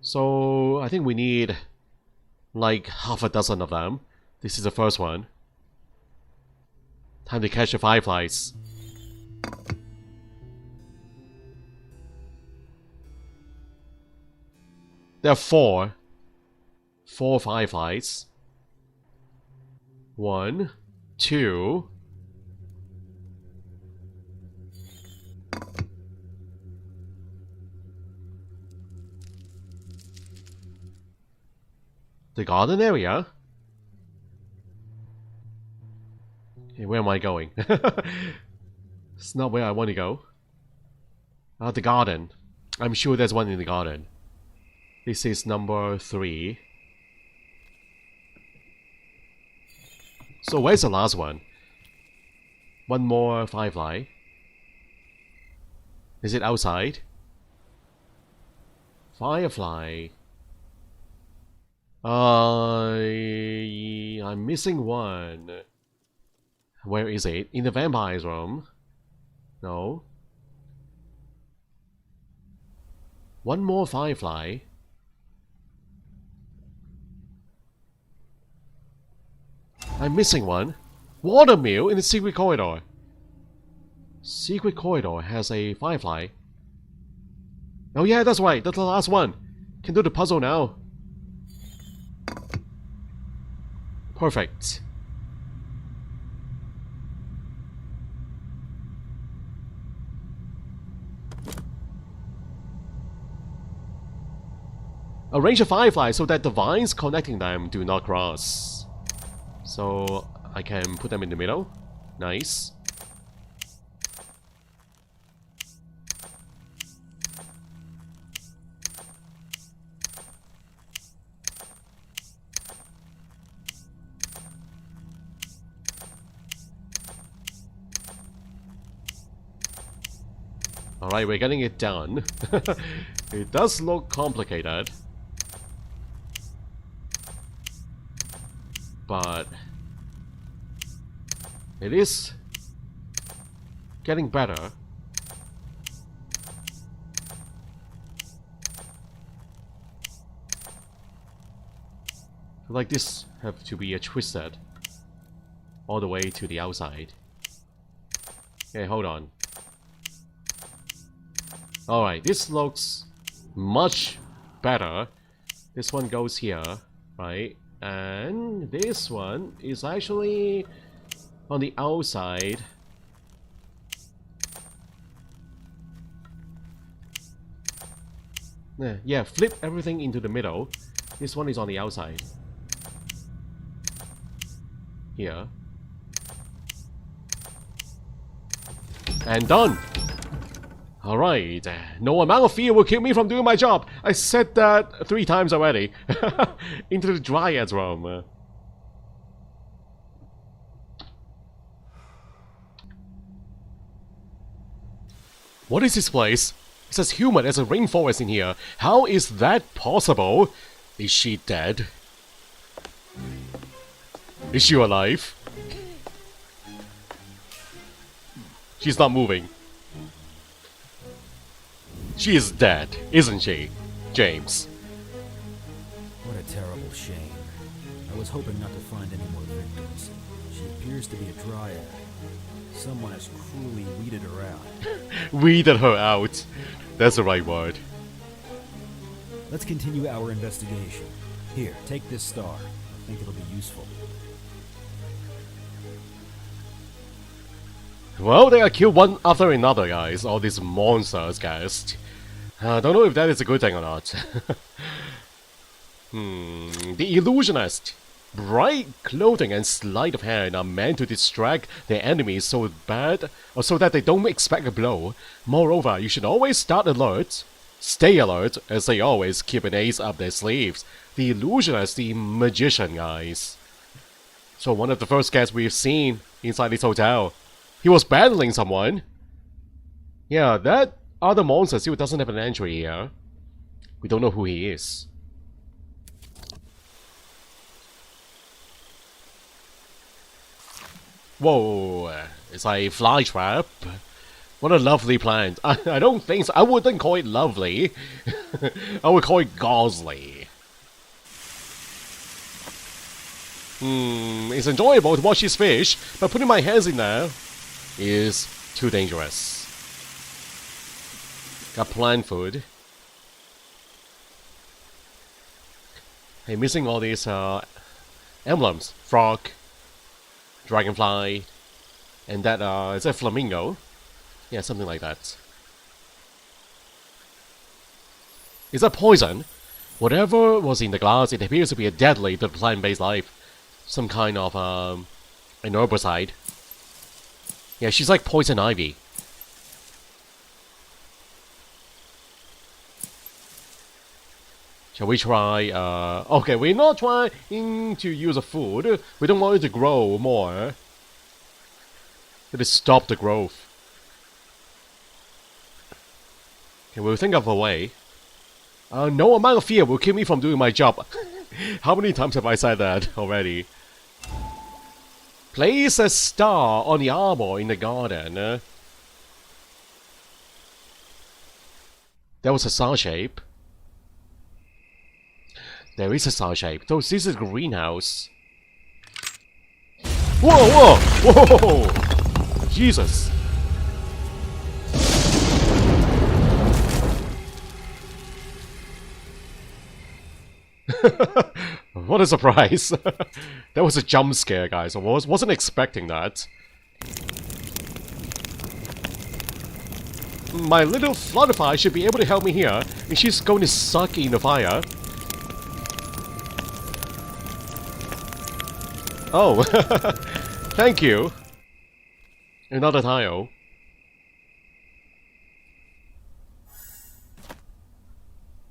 So I think we need like half a dozen of them. This is the first one. Time to catch the fireflies. There are four. Four fireflies. 1, 2. The garden area? Okay, where am I going? It's not where I want to go. The garden. I'm sure there's one in the garden. This is number 3. So where's the last one? One more firefly. Is it outside? Firefly. I'm missing one. Where is it? In the vampire's room? No. One more firefly. I'm missing one. Watermill in the secret corridor. Secret corridor has a firefly. Oh yeah, that's right. That's the last one. Can do the puzzle now. Perfect. Arrange a firefly so that the vines connecting them do not cross. So I can put them in the middle. Nice. Alright, we're getting it done. It does look complicated. But it is getting better. Like this have to be twisted all the way to the outside. Okay, hold on. Alright, this looks much better. This one goes here, right? And this one is actually on the outside. Yeah, flip everything into the middle. This one is on the outside. Here. And done! Alright, no amount of fear will keep me from doing my job. I said that 3 times already. Into the Dryad's room. What is this place? It's as humid as a rainforest in here. How is that possible? Is she dead? Is she alive? She's not moving. She is dead, isn't she, James? What a terrible shame. I was hoping not to find any more victims. She appears to be a dryad. Someone has cruelly weeded her out. Weeded her out. That's the right word. Let's continue our investigation. Here, take this star. I think it'll be useful. Well, they are killed one after another, guys. All these monsters, guys. I don't know if that is a good thing or not. The illusionist. Bright clothing and sleight of hand are meant to distract their enemies so bad, or so that they don't expect a blow. Moreover, you should always stay alert, as they always keep an ace up their sleeves. The illusionist, the magician, guys. So one of the first guests we've seen inside this hotel. He was battling someone. Yeah, that other monster still doesn't have an entry here. We don't know who he is. Whoa, it's a fly trap. What a lovely plant. I don't think so. I wouldn't call it lovely. I would call it gauzy. It's enjoyable to watch these fish, but putting my hands in there is too dangerous. Got plant food. Hey, missing all these emblems. Frog, dragonfly, and that is that flamingo? Yeah, something like that. Is that poison? Whatever was in the glass, it appears to be a deadly to plant-based life. Some kind of an herbicide. Yeah, she's like poison ivy. Shall we try, okay, we're not trying to use a food. We don't want it to grow more. It is stop the growth. Okay, we'll think of a way. No amount of fear will keep me from doing my job. How many times have I said that already? Place a star on the armor in the garden. There was a star shape. There is a star shape. So this is a greenhouse. Whoa, whoa, whoa! Jesus. What a surprise. That was a jump scare, guys. I wasn't expecting that. My little flutterfly should be able to help me here. And she's going to suck in the fire. Oh, thank you. Another tile.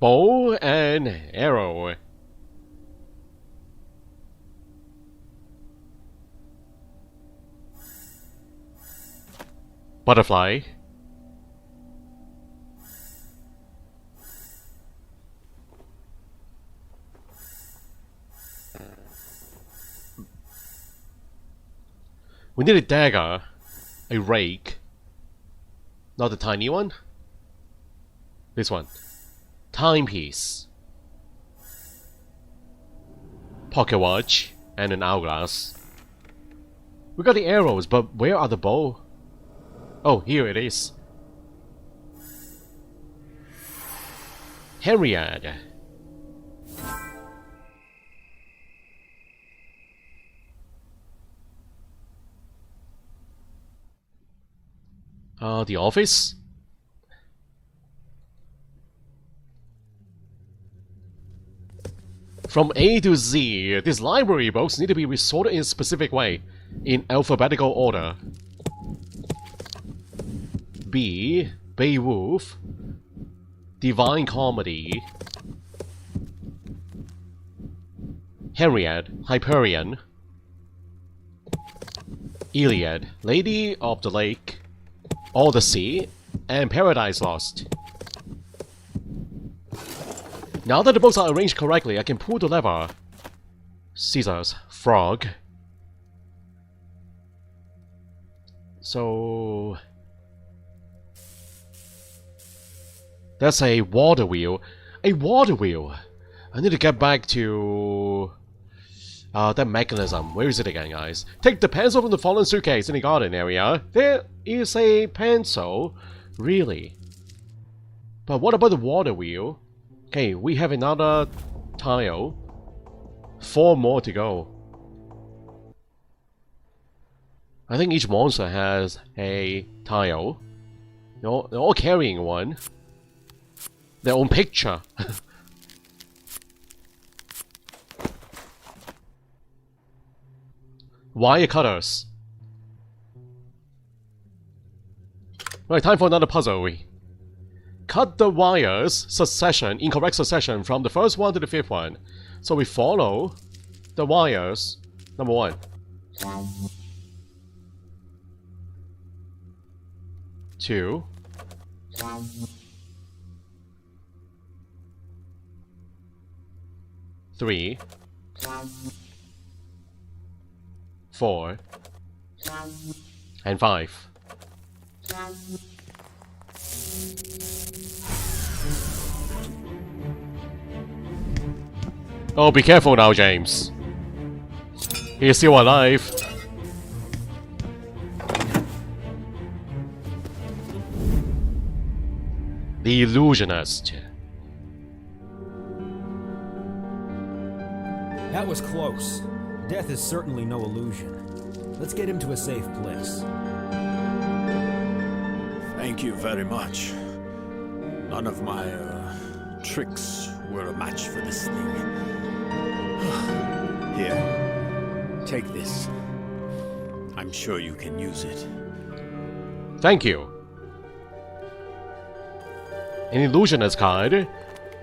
Bow and arrow. Butterfly. We need a dagger, a rake, not the tiny one. This one. Timepiece, pocket watch, and an hourglass. We got the arrows, but where are the bow? Oh, here it is. Henriade. The office? From A to Z, these library books need to be sorted in a specific way, in alphabetical order. B. Beowulf, Divine Comedy, Henriade, Hyperion, Iliad, Lady of the Lake, All the Sea, and Paradise Lost. Now that the books are arranged correctly, I can pull the lever. Scissors, frog. So... that's a water wheel. A water wheel! I need to get back to... that mechanism. Where is it again, guys? Take the pencil from the fallen suitcase in the garden area. There is a pencil. Really? But what about the water wheel? Okay, we have another tile. 4 more to go. I think each monster has a tile. They're all carrying one. Their own picture. Wire cutters. Right, time for another puzzle. Cut the wires succession, in correct succession, from the first one to the 5th one. So we follow the wires. Number 1. 2. 3. 4. And 5. Oh, be careful now, James. He's still alive. The Illusionist. That was close. Death is certainly no illusion. Let's get him to a safe place. Thank you very much. None of my tricks were a match for this thing. Here, take this. I'm sure you can use it. Thank you. An Illusionist card.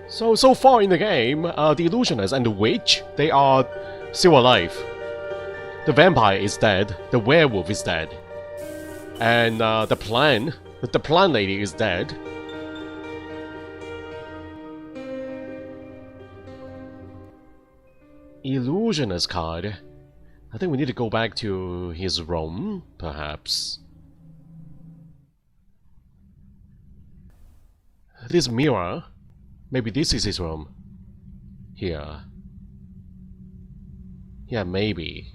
So far in the game, the Illusionist and the Witch, they are still alive. The Vampire is dead, the Werewolf is dead. And the Plant Lady is dead. Illusionist card. I think we need to go back to his room, perhaps. This mirror. Maybe this is his room. Here. Yeah, maybe.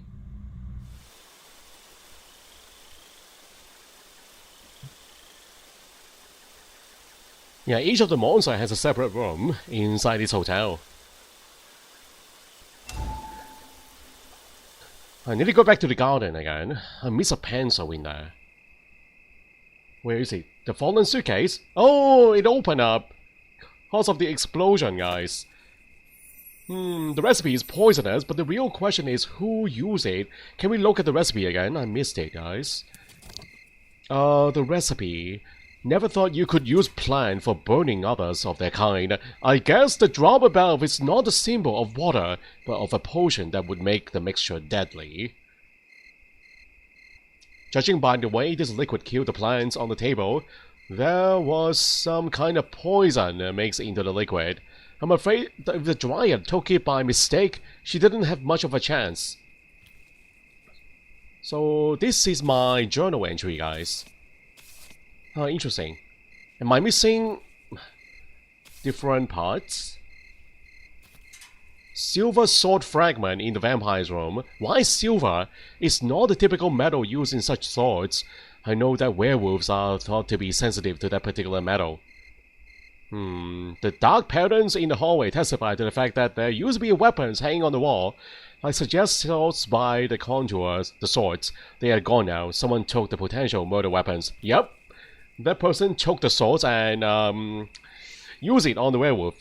Yeah, each of the monsters has a separate room inside this hotel. I need to go back to the garden again. I miss a pencil in there. Where is it? The fallen suitcase? Oh, it opened up! Cause of the explosion, guys. The recipe is poisonous, but the real question is who used it. Can we look at the recipe again? I missed it, guys. The recipe. Never thought you could use plant for burning others of their kind. I guess the drop above is not a symbol of water, but of a potion that would make the mixture deadly. Judging by the way this liquid killed the plants on the table, there was some kind of poison mixed into the liquid. I'm afraid that if the Dryad took it by mistake, she didn't have much of a chance. So this is my journal entry, guys. Interesting. Am I missing different parts? Silver sword fragment in the vampire's room. Why silver? It's not the typical metal used in such swords. I know that werewolves are thought to be sensitive to that particular metal. The dark patterns in the hallway testify to the fact that there used to be weapons hanging on the wall. I suggest swords by the contours, the swords. They are gone now. Someone took the potential murder weapons. Yep. That person took the swords and used it on the werewolf.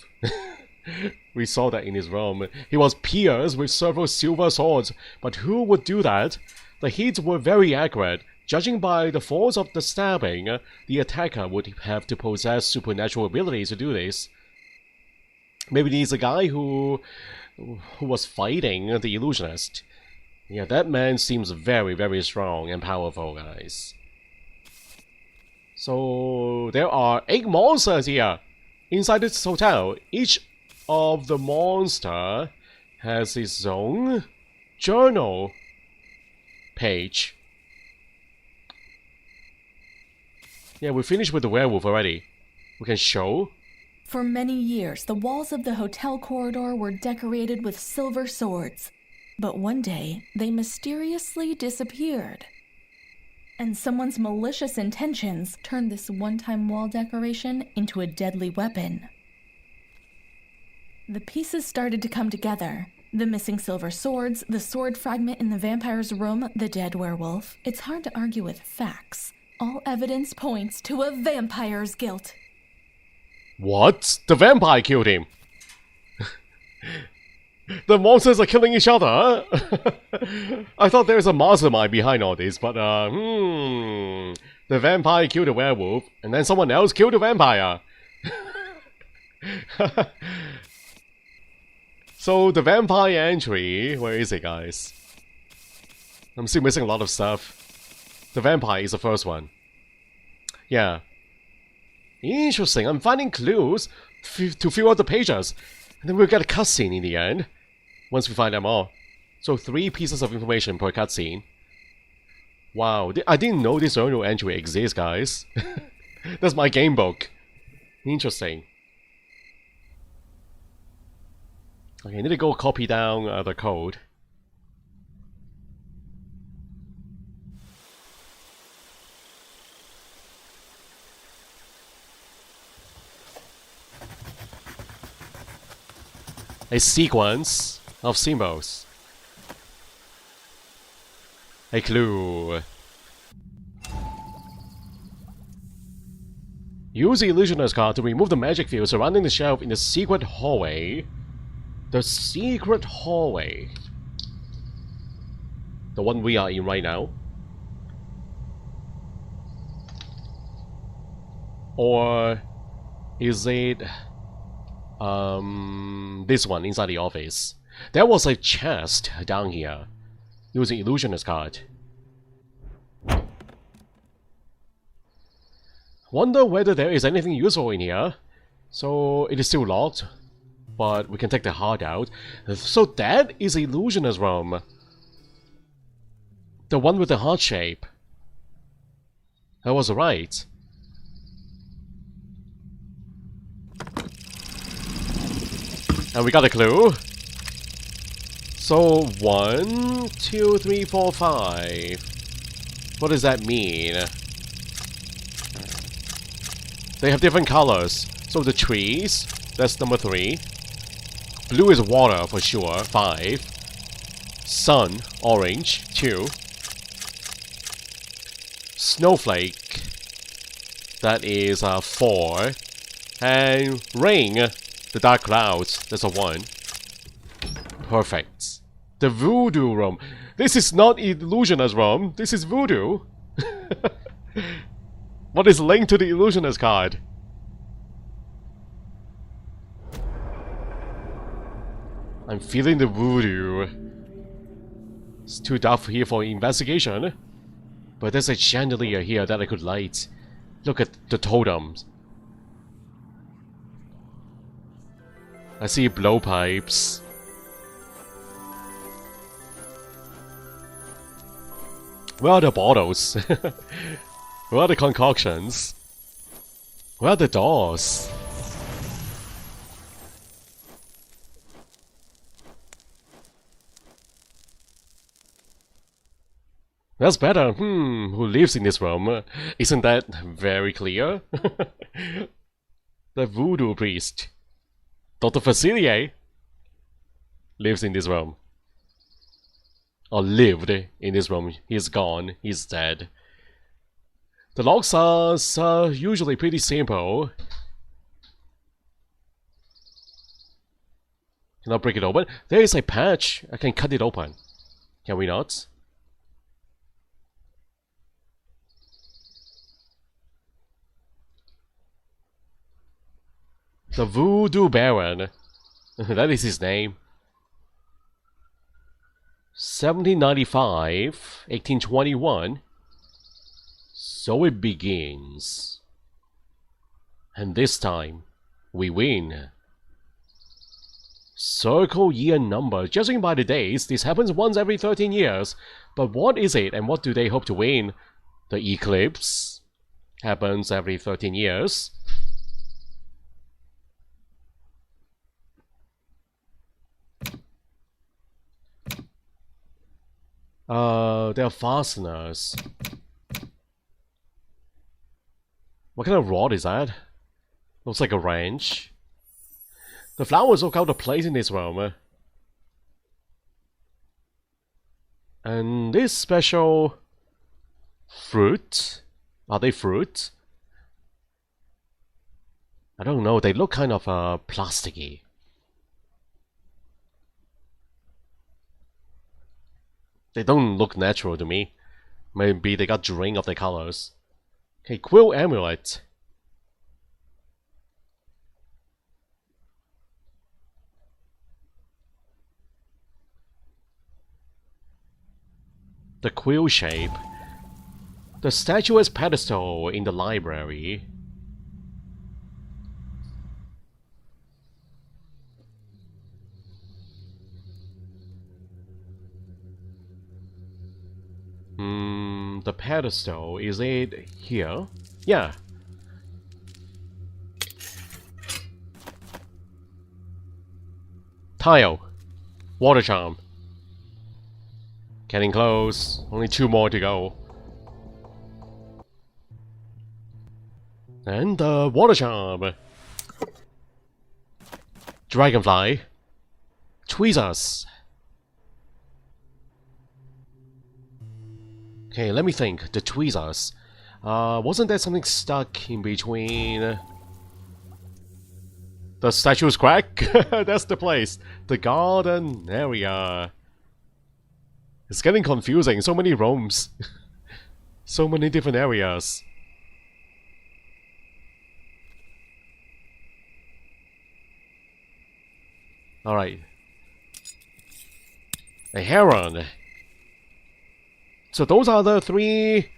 We saw that in his room. He was pierced with several silver swords, but who would do that? The hits were very accurate. Judging by the force of the stabbing, the attacker would have to possess supernatural abilities to do this. Maybe he's a guy who was fighting the illusionist. Yeah, that man seems very, very strong and powerful, guys. So there are 8 monsters here inside this hotel. Each of the monster has its own journal page. Yeah, we finished with the werewolf already. We can show. For many years, the walls of the hotel corridor were decorated with silver swords. But one day, they mysteriously disappeared. And someone's malicious intentions turned this one-time wall decoration into a deadly weapon. The pieces started to come together. The missing silver swords, the sword fragment in the vampire's room, the dead werewolf. It's hard to argue with facts. All evidence points to a vampire's guilt. What? The vampire killed him! The monsters are killing each other? I thought there was a mastermind behind all this, but the vampire killed the werewolf, and then someone else killed the vampire. So the vampire entry, where is it, guys? I'm still missing a lot of stuff. The vampire is the first one. Yeah. Interesting, I'm finding clues to fill out the pages. And then we'll get a cutscene in the end. Once we find them all. So 3 pieces of information per cutscene. Wow, I didn't know this journal entry exists, guys. That's my game book. Interesting. Okay, I need to go copy down the code. A sequence of symbols. A clue. Use the illusioner's card to remove the magic field surrounding the shelf in the secret hallway. The secret hallway. The one we are in right now. Or is it this one inside the office? There was a chest down here. Use the illusioner's card. Wonder whether there is anything useful in here. So it is still locked, but we can take the heart out. So that is illusioner's room. The one with the heart shape. I was right. And we got a clue. So 1, 2, 3, 4, 5. What does that mean? They have different colors. So the trees, that's number 3. Blue is water for sure, 5. Sun, orange, 2. Snowflake, that is 4. And rain, the dark clouds, that's a 1. Perfect. The Voodoo room. This is not Illusioner's room, this is Voodoo. What is linked to the Illusioner's card? I'm feeling the Voodoo. It's too dark here for investigation. But there's a chandelier here that I could light. Look at the totems. I see blowpipes. Where are the bottles? Where are the concoctions? Where are the doors? That's better. Who lives in this room? Isn't that very clear? The Voodoo priest. Dr. Facilier lives in this room. Or lived in this room. He's gone. He's dead. The locks are usually pretty simple. Can I break it open? There is a patch. I can cut it open. Can we not? The Voodoo Baron. That is his name. 1795, 1821. So it begins. And this time, we win. Circle year number. Judging by the days, this happens once every 13 years. But what is it and what do they hope to win? The Eclipse happens every 13 years. There are fasteners. What kind of rod is that? Looks like a wrench. The flowers look out of place in this room. And this special fruit? Are they fruit? I don't know, they look kind of plasticky. They don't look natural to me. Maybe they got drained of their colors. Okay, Quill Amulet. The quill shape. The statuesque pedestal in the library. The pedestal, is it here? Yeah. Tile. Water charm. Getting close. Only 2 more to go. And the water charm. Dragonfly. Tweezers. Okay, let me think. The tweezers. Wasn't there something stuck in between? The statue's crack? That's the place. The garden area. It's getting confusing. So many rooms. So many different areas. Alright. A heron. So those are the 3